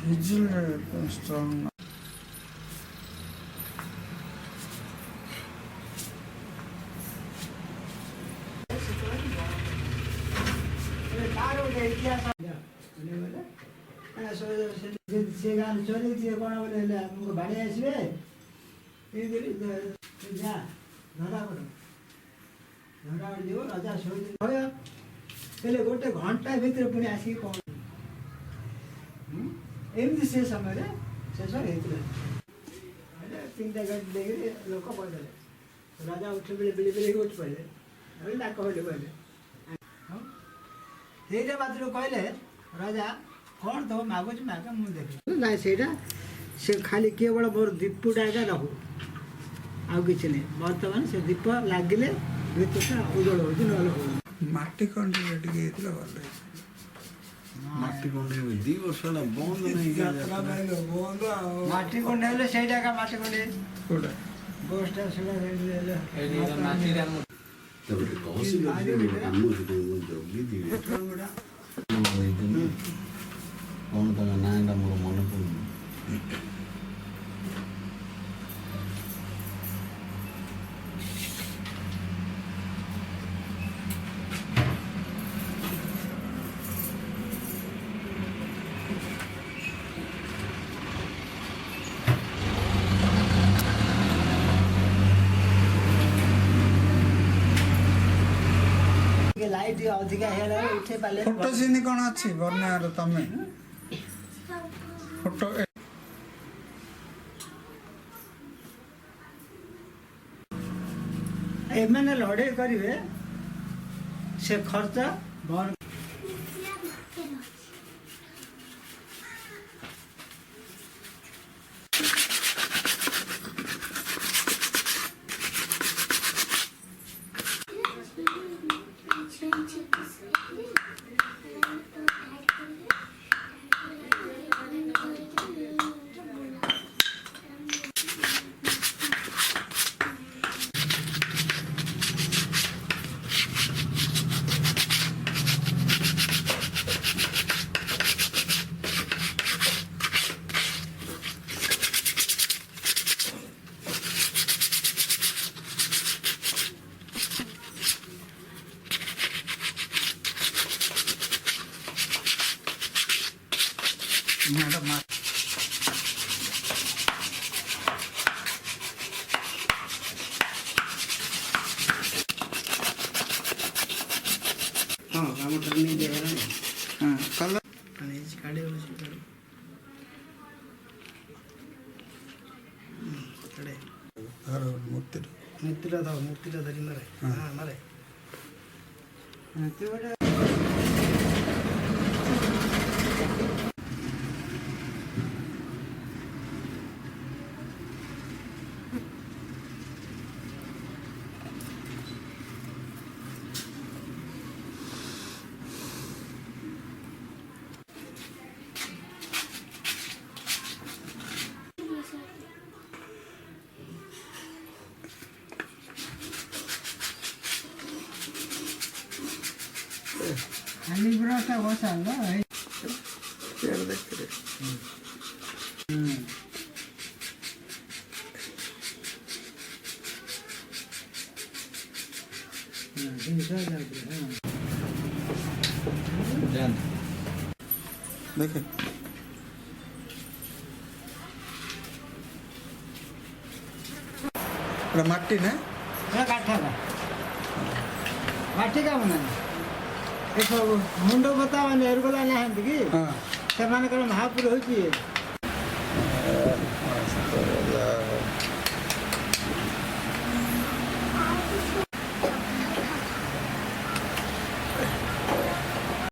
Visual strong. से गान चोरी थी कौन बोले हमको भाड़े आसबे जा धरा करो धरा दियो राजा सोई भयो पहले गोटे घंटा भितर पुणी आसिक पहुँच एमती से समय शेष होता तीनटा गाड़ी देखिए लोक पड़े राजा उठ बेले बेले बेले उठ पड़े डाक कहले कहले ସେଇଟା ବାଦରୁ କହିଲେ ରାଜା କ'ଣ ତମ ମାଗୁଛି ମାଗ ମୁଁ ଦେବି ନାଇଁ ସେଇଟା ସେ ଖାଲି କେବଳ ମୋର ଦୀପଟା ଏକା ରହୁ ଆଉ କିଛି ନାହିଁ ବର୍ତ୍ତମାନ ସେ ଦୀପ ଲାଗିଲେ ଭିତରଟା ଉଜ୍ଜଳ ହେଉଛି ନହେଲେ ହଉନି ମାଟି କଣ୍ଡିରେ ଟିକେ ହେଇଥିଲା ଭଲ ମାଟି କଣ୍ଡି 2 ବର୍ଷ ହେଲା ବନ୍ଦ ନାହିଁ ମାଟି କଣ୍ଡି ହେଲେ ସେଇଟା ଏକା ମାଟି କଣ୍ଡି କୋଉଟା ଗୋଷ୍ଠା ସେଟା ତାପରେ କହୁଛି ଆମ ଜଗି କ'ଣ ତମ ନାଁଟା ମୋର ମନେ ପଡ଼ୁନି ଲାଇଟ୍ ଅଧିକା ହେଇଗଲା ଉଠେଇ ପାରିଲେ ଫଟୋ ସିନି କ'ଣ ଅଛି ବର୍ଣ୍ଣାର ତମେ ଫଟୋ ଏମାନେ ଲଢ଼େଇ କରିବେ ସେ ଖର୍ଚ୍ଚ ବହନ हाँ काम करने दे रहा है हाँ कलर अनेज काढ़े वाला से काढ़े कड़े हर मूर्ति मूर्ति धरी मारे हाँ मारे तो बड़ा खाली बड़ा बसा है पेड़ देख रहे देखे ଏଇଟା ମାଟି ନା ଏଇଟା କାଠଟା ମାଟି କାମ ନାହିଁ ଏସବୁ ମୁଣ୍ଡ ବତା ମାନେ ଏରୁଗଲା ନାହାନ୍ତି କି ହଁ ସେମାନଙ୍କର ମହାପୁର ହେଉଛି